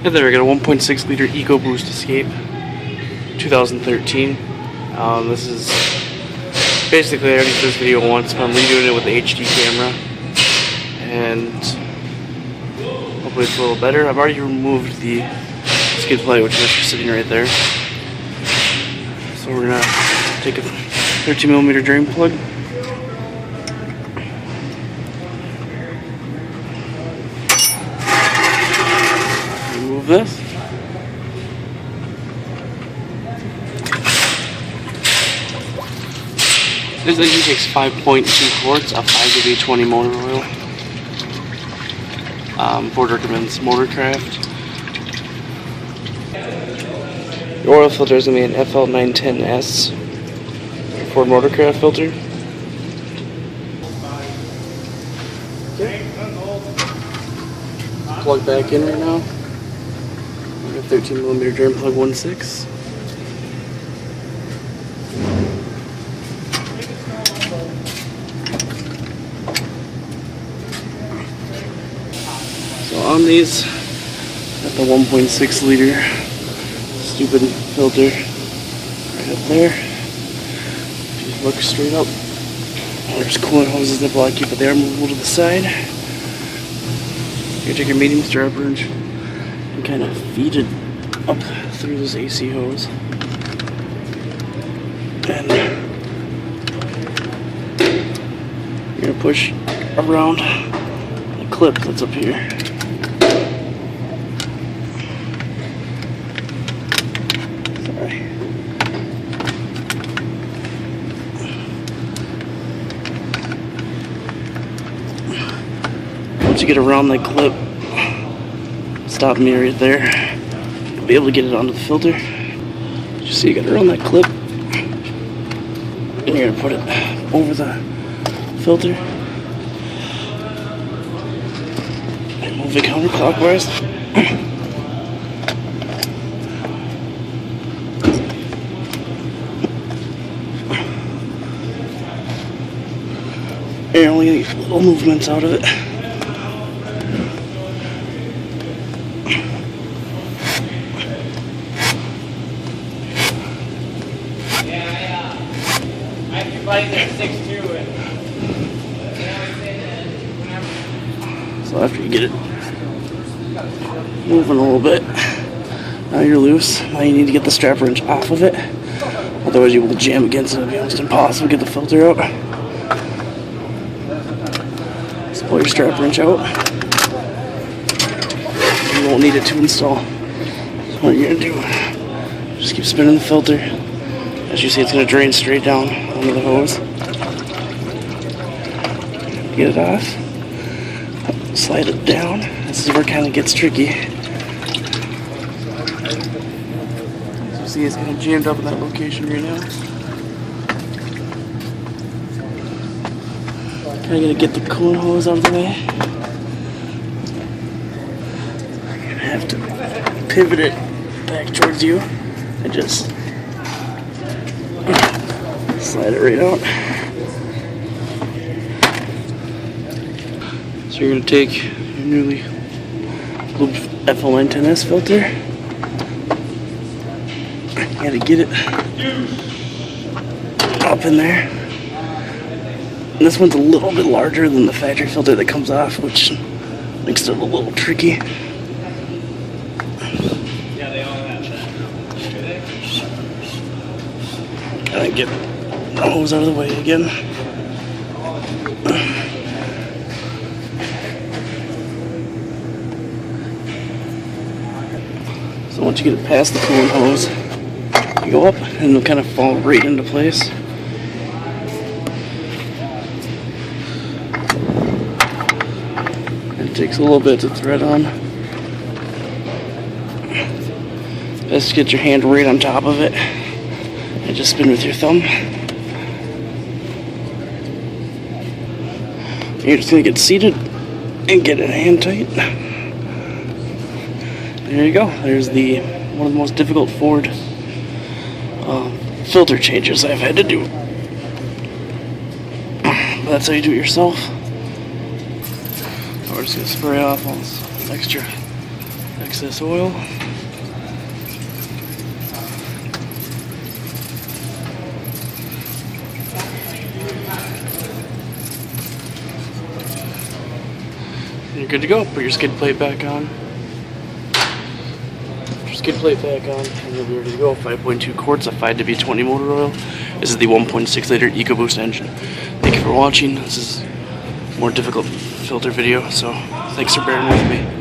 Hey there, I got a 1.6 liter EcoBoost Escape, 2013. This is basically, I already did this video once, but I'm redoing it with the HD camera, and hopefully it's a little better. I've already removed the skid plate, which is sitting right there. So we're gonna take a 13mm drain plug. Remove this. This engine takes 5.2 quarts of 5W20 motor oil. Ford recommends Motorcraft. The oil filter is going to be an FL910S Ford Motorcraft filter. Okay. Plug back in right now. We got 13mm drain plug 1.6. So on these, got the 1.6 liter stupid filter right up there. Just look straight up. There's coolant hoses that block you, but they are movable to the side. You take your medium strap wrench and kind of feed it up through this AC hose. And you're going to push around the clip that's up here. Sorry. Once you get around that clip, stop me right there. You'll be able to get it onto the filter. Just so you get around that clip, and you're gonna put it over the filter and move it counterclockwise. And you're only gonna get little movements out of it. So after you get it moving a little bit, now you're loose. Now you need to get the strap wrench off of it. Otherwise you will jam against it. It'll be almost impossible to get the filter out. Just pull your strap wrench out. You won't need it to install. So what you're going to do, just keep spinning the filter. As you see, it's going to drain straight down under the hose. Get it off. Slide it down. This is where it kind of gets tricky. As you see, it's kind of jammed up in that location right now. Kind of gonna get the coolant hose out of the way. I'm gonna have to pivot it back towards you and just slide it right out. So you're going to take your newly lubed FL910S filter. You got to get it up in there. And this one's a little bit larger than the factory filter that comes off, which makes it a little tricky. Gotta get the hose out of the way again. So once you get it past the coolant hose, you go up and it'll kind of fall right into place. It takes a little bit to thread on. Best to get your hand right on top of it and just spin with your thumb. You're just going to get seated and get it hand tight. There you go. There's one of the most difficult Ford filter changes I've had to do. But that's how you do it yourself. So we're just going to spray off all this extra excess oil. And you're good to go. Put your skid plate back on. Put your skid plate back on, and you'll be ready to go. 5.2 quarts of 5W20 motor oil. This is the 1.6 liter EcoBoost engine. Thank you for watching. This is a more difficult filter video, so thanks for bearing with me.